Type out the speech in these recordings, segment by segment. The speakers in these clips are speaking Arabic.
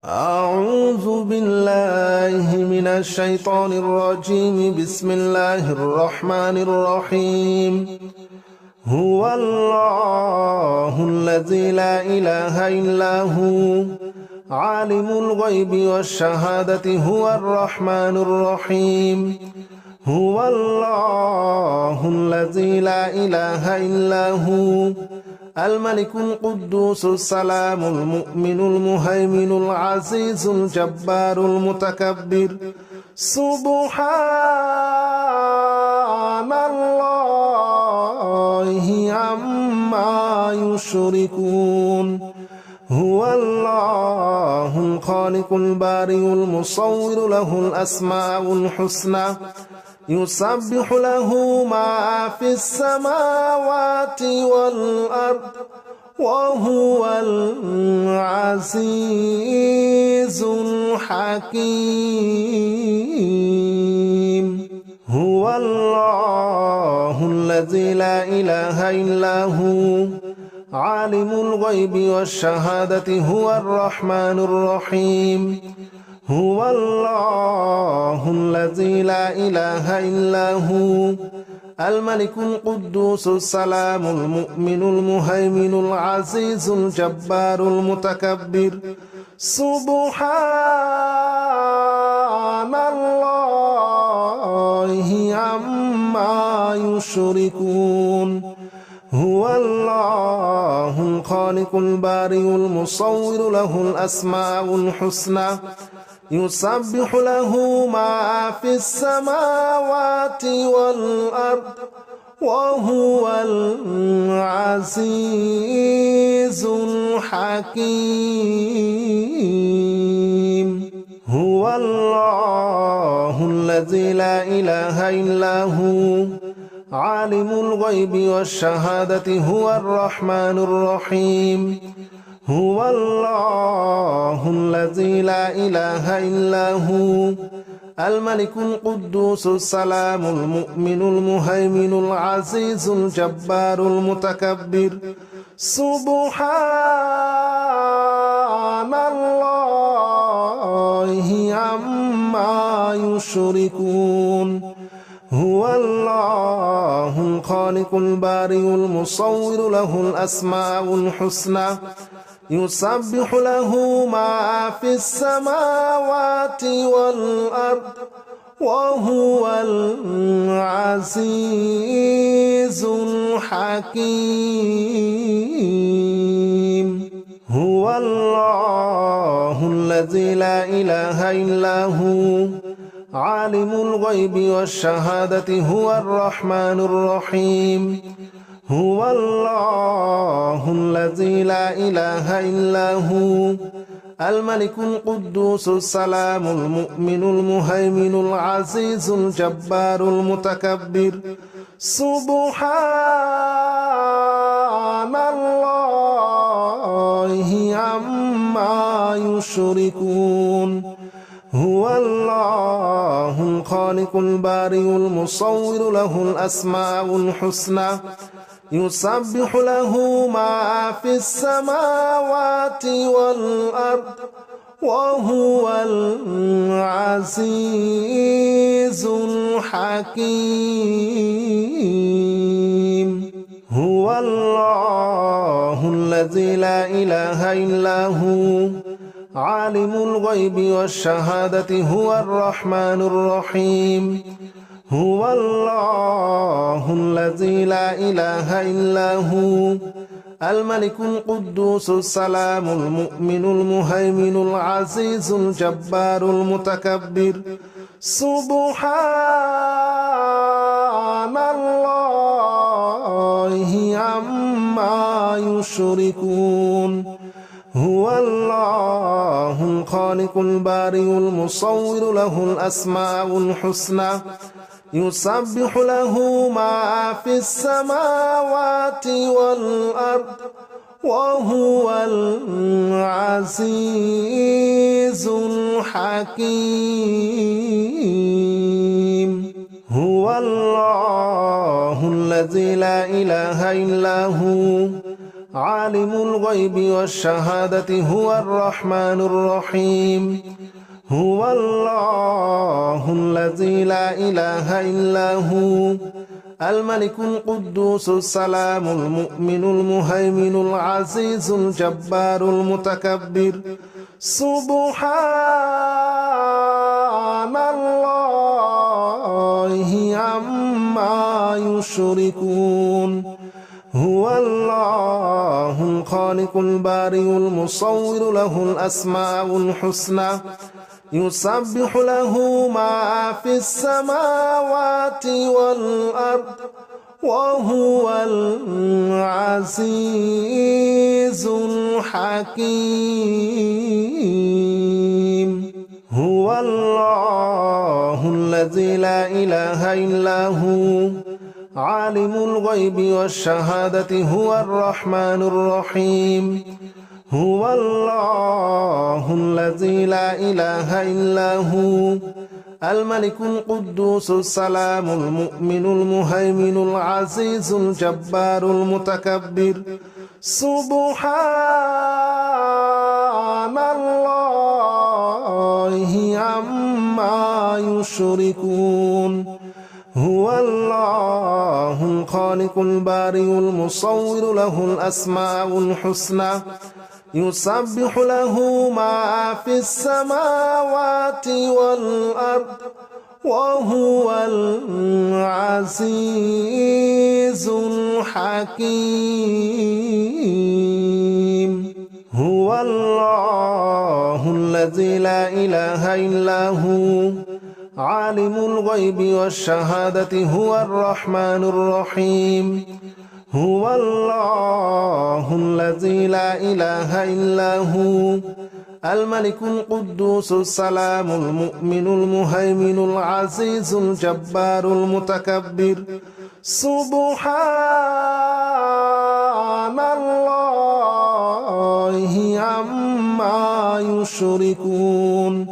أعوذ بالله من الشيطان الرجيم. بسم الله الرحمن الرحيم. هو الله الذي لا إله إلا هو عالم الغيب والشهادة هو الرحمن الرحيم. هو الله الذي لا إله إلا هو الملك القدوس السلام المؤمن المهيمن العزيز الجبار المتكبر. سبحان الله عما يشركون. هو الله الخالق البارئ المصور له الأسماء الحسنى يسبح له ما في السماوات والأرض وهو العزيز الحكيم. هو الله الذي لا إله إلا هو عالم الغيب والشهادة هو الرحمن الرحيم. هو الله الذي لا إله إلا هو الملك القدوس السلام المؤمن المهيمن العزيز الجبار المتكبر. سبحان الله عما يشركون. هو الله الخالق البارئ المصور له الأسماء الحسنى يسبح له ما في السماوات والأرض وهو العزيز الحكيم. هو الله الذي لا إله إلا هو عالم الغيب والشهادة هو الرحمن الرحيم. هو الله الذي لا إله إلا هو الملك القدوس السلام المؤمن المهيمن العزيز الجبار المتكبر. سبحان الله عما يشركون. هو الله الخالق البارئ المصور له الأسماء الحسنى يسبح له ما في السماوات والأرض وهو العزيز الحكيم. هو الله الذي لا إله إلا هو عالم الغيب والشهادة هو الرحمن الرحيم. هو الله الذي لا إله إلا هو الملك القدوس السلام المؤمن المهيمن العزيز الجبار المتكبر. سبحان الله عما يشركون. هو الله الخالق البارئ المصور له الأسماء الحسنى يسبح له ما في السماوات والأرض وهو العزيز الحكيم. هو الله الذي لا إله إلا هو عالم الغيب والشهادة هو الرحمن الرحيم. هو الله الذي لا إله إلا هو الملك القدوس السلام المؤمن المهيمن العزيز الجبار المتكبر. سبحان الله عما يشركون. هو الله الخالق البارئ المصور له الأسماء الحسنى يسبح له ما في السماوات والأرض وهو العزيز الحكيم. هو الله الذي لا إله إلا هو عالم الغيب والشهادة هو الرحمن الرحيم هو الله الذي لا إله إلا هو الملك القدوس السلام المؤمن المهيمن العزيز الجبار المتكبر سبحان الله عما يشركون هو الله الخالق البارئ المصور له الأسماء الحسنى يسبح له ما في السماوات والأرض وهو العزيز الحكيم هو الله الذي لا إله إلا هو عالم الغيب والشهادة هو الرحمن الرحيم هو الله الذي لا إله إلا هو الملك القدوس السلام المؤمن المهيمن العزيز الجبار المتكبر سبحان الله عما يشركون هو الله الخالق البارئ المصور له الأسماء الحسنى يسبح له ما في السماوات والأرض وهو العزيز الحكيم هو الله الذي لا إله إلا هو عالم الغيب والشهادة هو الرحمن الرحيم هو الله الذي لا إله إلا هو الملك القدوس السلام المؤمن المهيمن العزيز الجبار المتكبر سبحان الله عما يشركون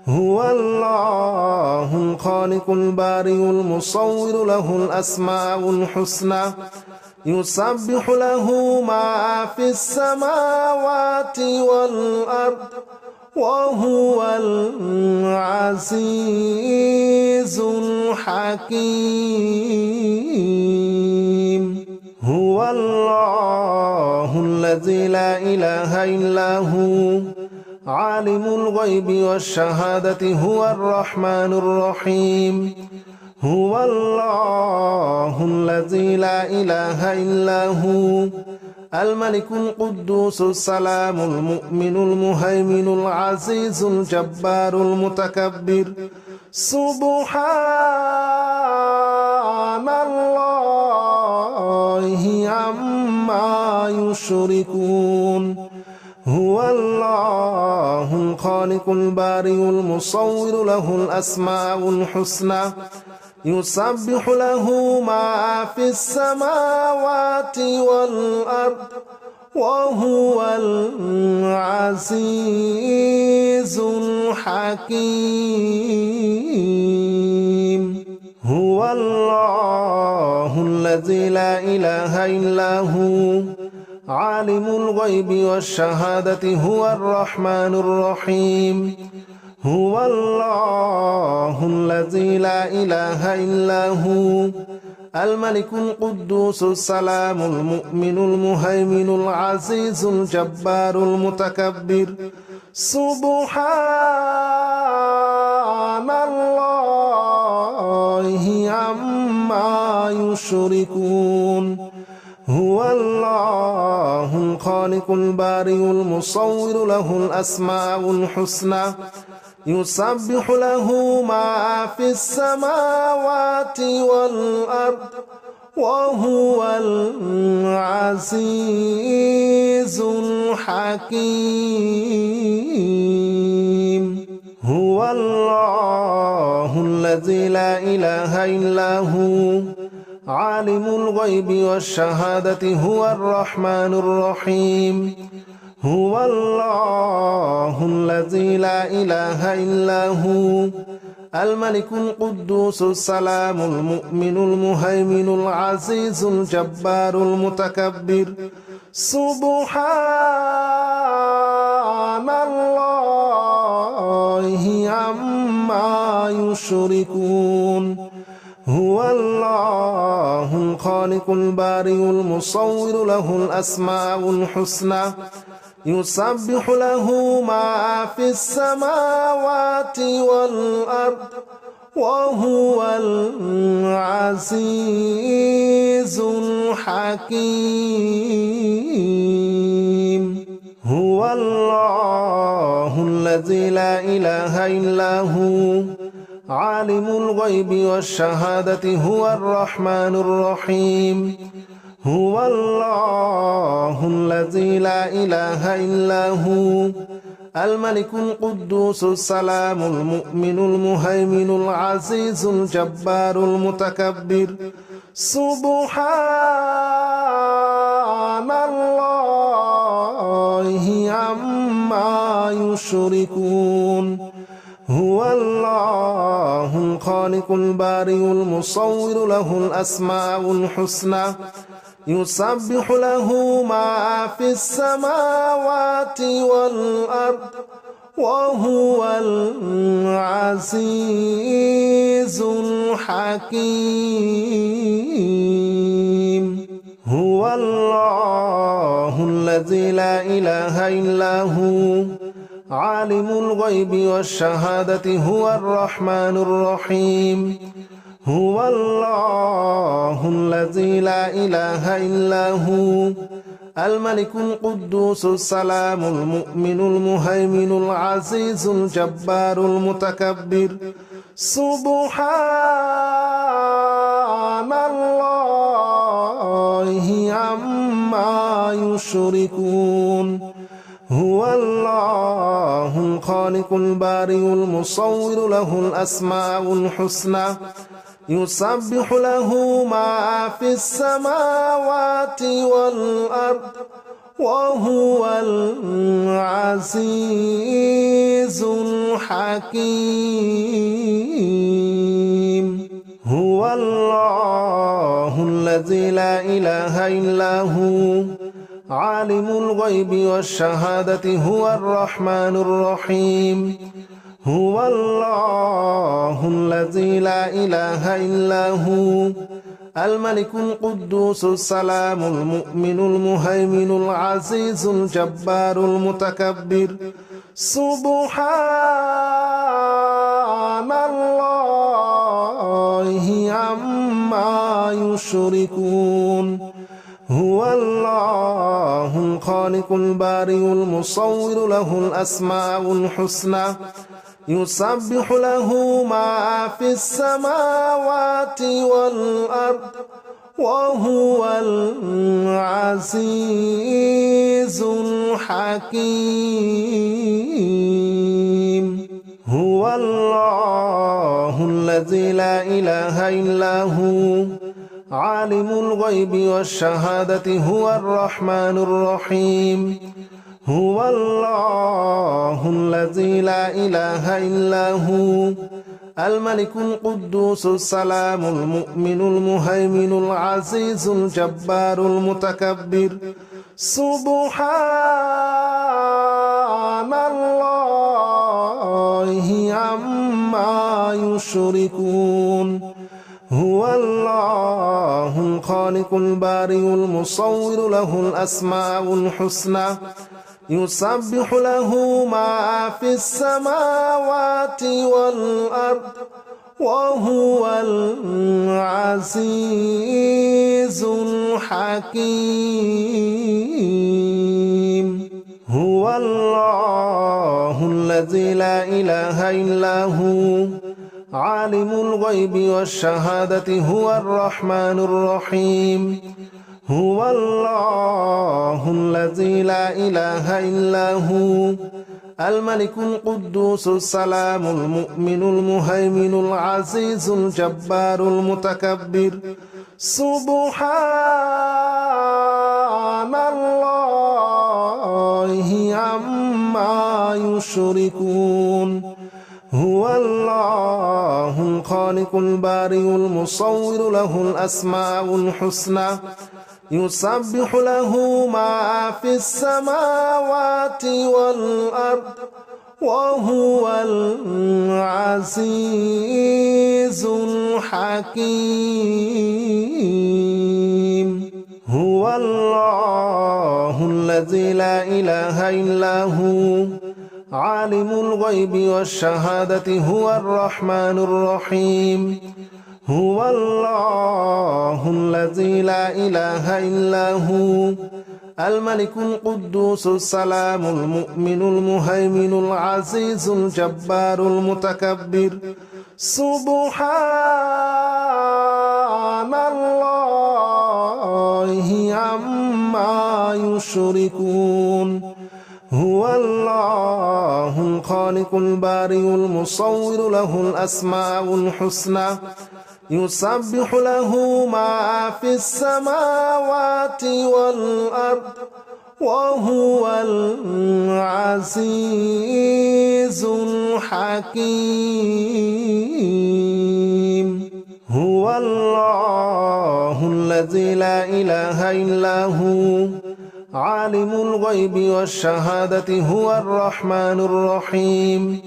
هو الله الخالق البارئ المصور له الأسماء الحسنى يسبح له ما في السماوات والأرض وهو العزيز الحكيم هو الله الذي لا إله إلا هو عالم الغيب والشهادة هو الرحمن الرحيم هو الله الذي لا إله إلا هو الملك القدوس السلام المؤمن المهيمن العزيز الجبار المتكبر سبحان الله عما يشركون هو الله الخالق البارئ المصور له الأسماء الحسنى يسبح له ما في السماوات والأرض وهو العزيز الحكيم هو الله الذي لا إله إلا هو عالم الغيب والشهادة هو الرحمن الرحيم هو الله الذي لا إله إلا هو الملك القدوس السلام المؤمن المهيمن العزيز الجبار المتكبر سبحان الله عما يشركون هو الله الخالق البارئ المصور له الأسماء الحسنى يسبح له ما في السماوات والأرض وهو العزيز الحكيم هو الله الذي لا إله إلا هو عالم الغيب والشهادة هو الرحمن الرحيم هو الله الذي لا إله إلا هو الملك القدوس السلام المؤمن المهيمن العزيز الجبار المتكبر سبحان الله عما يشركون هو الله الخالق البارئ المصور له الأسماء الحسنى يسبح له ما في السماوات والأرض وهو العزيز الحكيم هو الله الذي لا إله إلا هو عالم الغيب والشهادة هو الرحمن الرحيم هو الله الذي لا إله إلا هو الملك القدوس السلام المؤمن المهيمن العزيز الجبار المتكبر سبحان الله عما يشركون هو الله الخالق البارئ المصور له الأسماء الحسنى يسبح له ما في السماوات والأرض وهو العزيز الحكيم هو الله الذي لا إله إلا هو عالم الغيب والشهادة هو الرحمن الرحيم هو الله الذي لا إله إلا هو الملك القدوس السلام المؤمن المهيمن العزيز الجبار المتكبر سبحان الله عما يشركون هو الله الخالق البارئ المصور له الأسماء الحسنى يسبح له ما في السماوات والأرض وهو العزيز الحكيم هو الله الذي لا إله إلا هو عالم الغيب والشهادة هو الرحمن الرحيم هو الله الذي لا إله إلا هو الملك القدوس السلام المؤمن المهيمن العزيز الجبار المتكبر سبحان الله عما يشركون هو الله الخالق البارئ المصور له الأسماء الحسنى يسبح له ما في السماوات والأرض وهو العزيز الحكيم هو الله الذي لا إله إلا هو عالم الغيب والشهادة هو الرحمن الرحيم هو الله الذي لا إله إلا هو الملك القدوس السلام المؤمن المهيمن العزيز الجبار المتكبر سبحان الله عما يشركون هو الله الخالق البارئ المصور له الأسماء الحسنى يسبح له ما في السماوات والأرض وهو العزيز الحكيم هو الله الذي لا إله إلا هو عالم الغيب والشهادة هو الرحمن الرحيم هو الله الذي لا إله إلا هو الملك القدوس السلام المؤمن المهيمن العزيز الجبار المتكبر سبحان الله عما يشركون هو الله الخالق البارئ المصور له الأسماء الحسنى يسبح له ما في السماوات والأرض وهو العزيز الحكيم هو الله الذي لا إله إلا هو عالم الغيب والشهادة هو الرحمن الرحيم هو الله الذي لا إله إلا هو الملك القدوس السلام المؤمن المهيمن العزيز الجبار المتكبر سبحان الله عما يشركون هو الله الخالق البارئ المصور له الأسماء الحسنى يسبح له ما في السماوات والأرض وهو العزيز الحكيم هو الله الذي لا إله إلا هو عالم الغيب والشهادة هو الرحمن الرحيم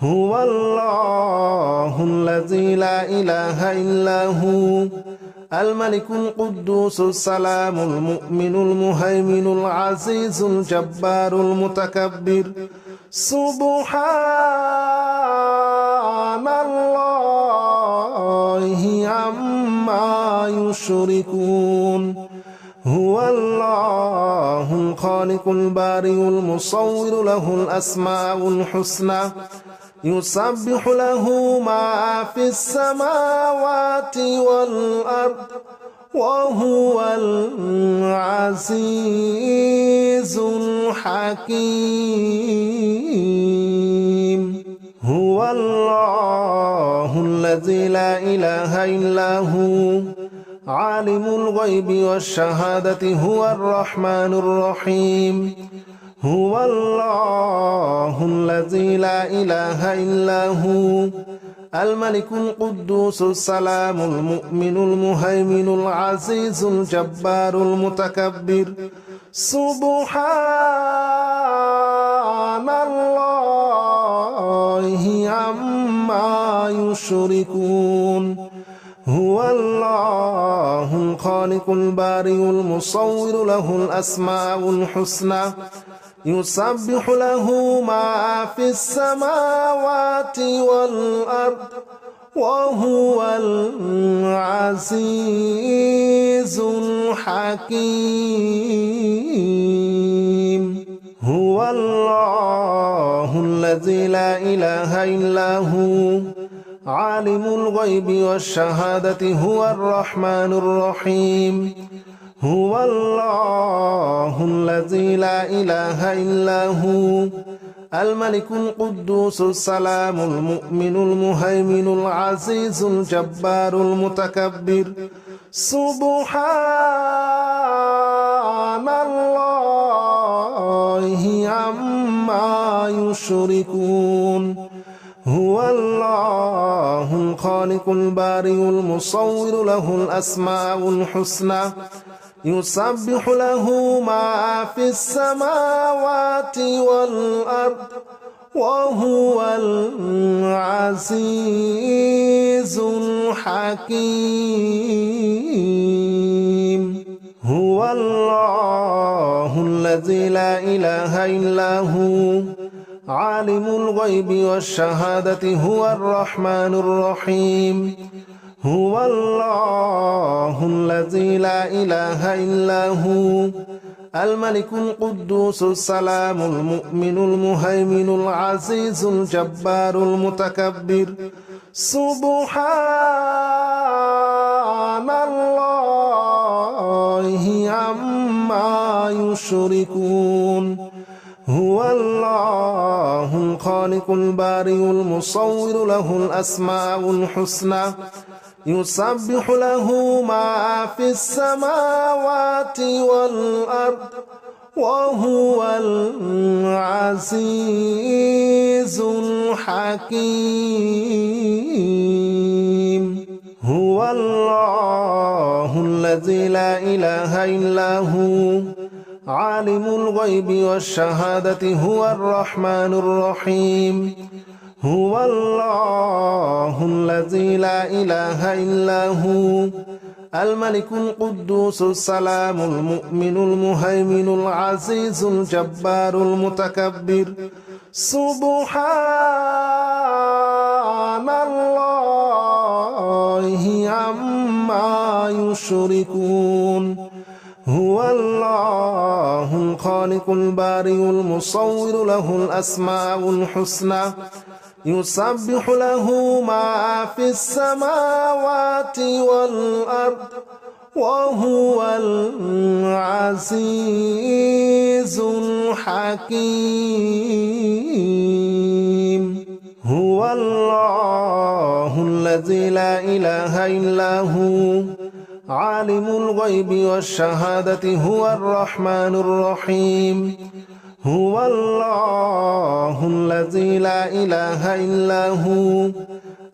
هو الله الذي لا إله إلا هو الملك القدوس السلام المؤمن المهيمن العزيز الجبار المتكبر سبحان الله عما يشركون هو الله الخالق البارئ المصور له الأسماء الحسنى يسبح له ما في السماوات والأرض وهو العزيز الحكيم هو الله الذي لا إله إلا هو عالم الغيب والشهادة هو الرحمن الرحيم هو الله الذي لا إله إلا هو الملك القدوس السلام المؤمن المهيمن العزيز الجبار المتكبر سبحان الله عما يشركون هو الله الخالق البارئ المصور له الأسماء الحسنى يسبح له ما في السماوات والأرض وهو العزيز الحكيم هو الله الذي لا إله إلا هو عالم الغيب والشهادة هو الرحمن الرحيم هو الله الذي لا إله إلا هو الملك القدوس السلام المؤمن المهيمن العزيز الجبار المتكبر سبحان الله عما يشركون هو الله الخالق البارئ المصور له الأسماء الحسنى يسبح له ما في السماوات والأرض وهو العزيز الحكيم هو الله الذي لا إله إلا هو عالم الغيب والشهادة هو الرحمن الرحيم هو الله الذي لا إله إلا هو الملك القدوس السلام المؤمن المهيمن العزيز الجبار المتكبر سبحان الله عما يشركون هو الله الخالق البارئ المصور له الأسماء الحسنى يسبح له ما في السماوات والأرض وهو العزيز الحكيم هو الله الذي الذي لا إله إلا هو عالم الغيب والشهادة هو الرحمن الرحيم هو الله الذي لا إله إلا هو الملك القدوس السلام المؤمن المهيمن العزيز الجبار المتكبر سبحان الله عما يشركون هو الله الخالق البارئ المصور له الأسماء الحسنى يسبح له ما في السماوات والأرض وهو العزيز الحكيم هو الله الذي لا إله إلا هو عالم الغيب والشهادة هو الرحمن الرحيم هو الله الذي لا إله إلا هو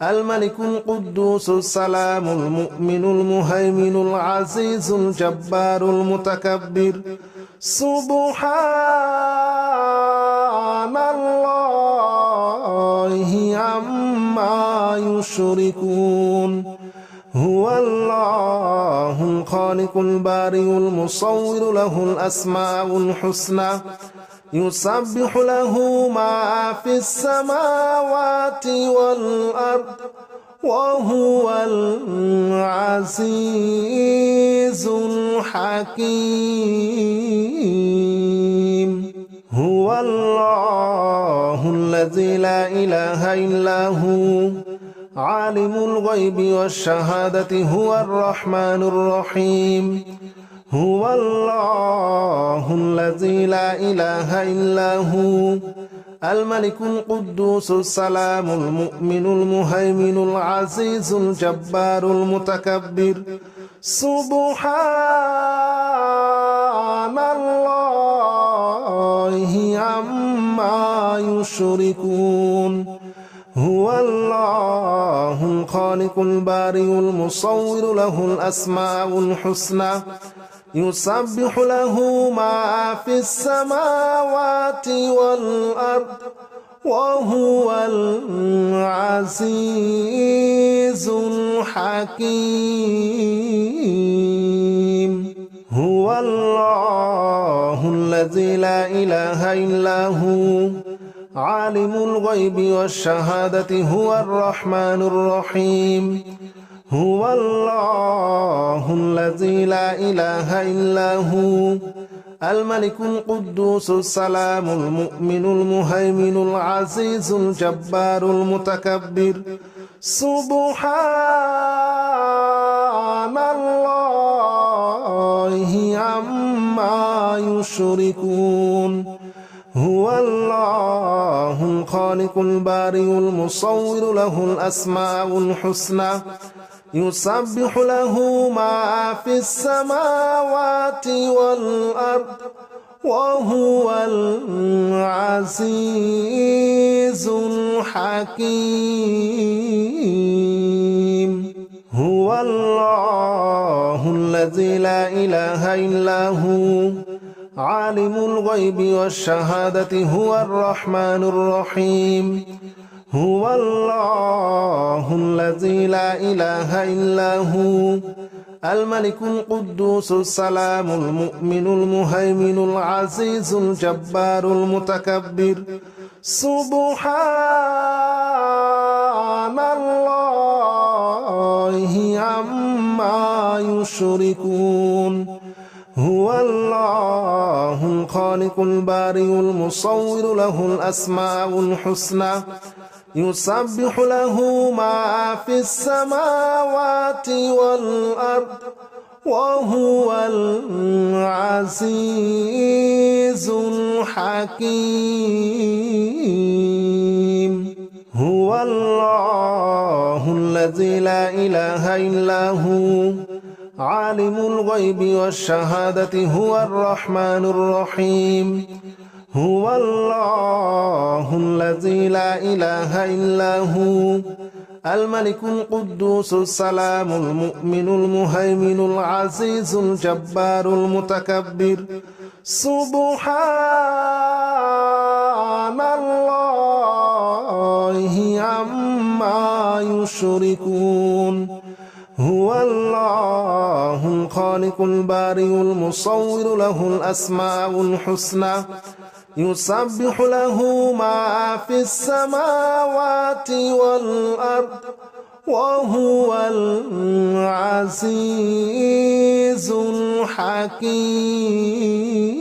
الملك القدوس السلام المؤمن المهيمن العزيز الجبار المتكبر سبحان الله عما يشركون هو الله الخالق البارئ المصور له الأسماء الحسنى يسبح له ما في السماوات والأرض وهو العزيز الحكيم هو الله الذي لا إله إلا هو عالم الغيب والشهادة هو الرحمن الرحيم هو الله الذي لا إله إلا هو الملك القدوس السلام المؤمن المهيمن العزيز الجبار المتكبر سبحان الله عما يشركون هو الله الخالق البارئ المصور له الأسماء الحسنى يسبح له ما في السماوات والأرض وهو العزيز الحكيم هو الله الذي لا إله إلا هو عالم الغيب والشهادة هو الرحمن الرحيم هو الله الذي لا إله إلا هو الملك القدوس السلام المؤمن المهيمن العزيز الجبار المتكبر سبحان الله عما يشركون هو الله الخالق البارئ المصور له الأسماء الحسنى يسبح له ما في السماوات والأرض وهو العزيز الحكيم هو الله الذي لا إله إلا هو عالم الغيب والشهادة هو الرحمن الرحيم هو الله الذي لا إله إلا هو الملك القدوس السلام المؤمن المهيمن العزيز الجبار المتكبر سبحان الله عما يشركون هو الله الخالق البارئ المصور له الأسماء الحسنى يسبح له ما في السماوات والأرض وهو العزيز الحكيم هو الله الذي لا إله إلا هو عالم الغيب والشهادة هو الرحمن الرحيم هو الله الذي لا إله إلا هو الملك القدوس السلام المؤمن المهيمن العزيز الجبار المتكبر سبحان الله عما يشركون هو الله الخالق البارئ المصور له الأسماء الحسنى يسبح له ما في السماوات والأرض وهو العزيز الحكيم.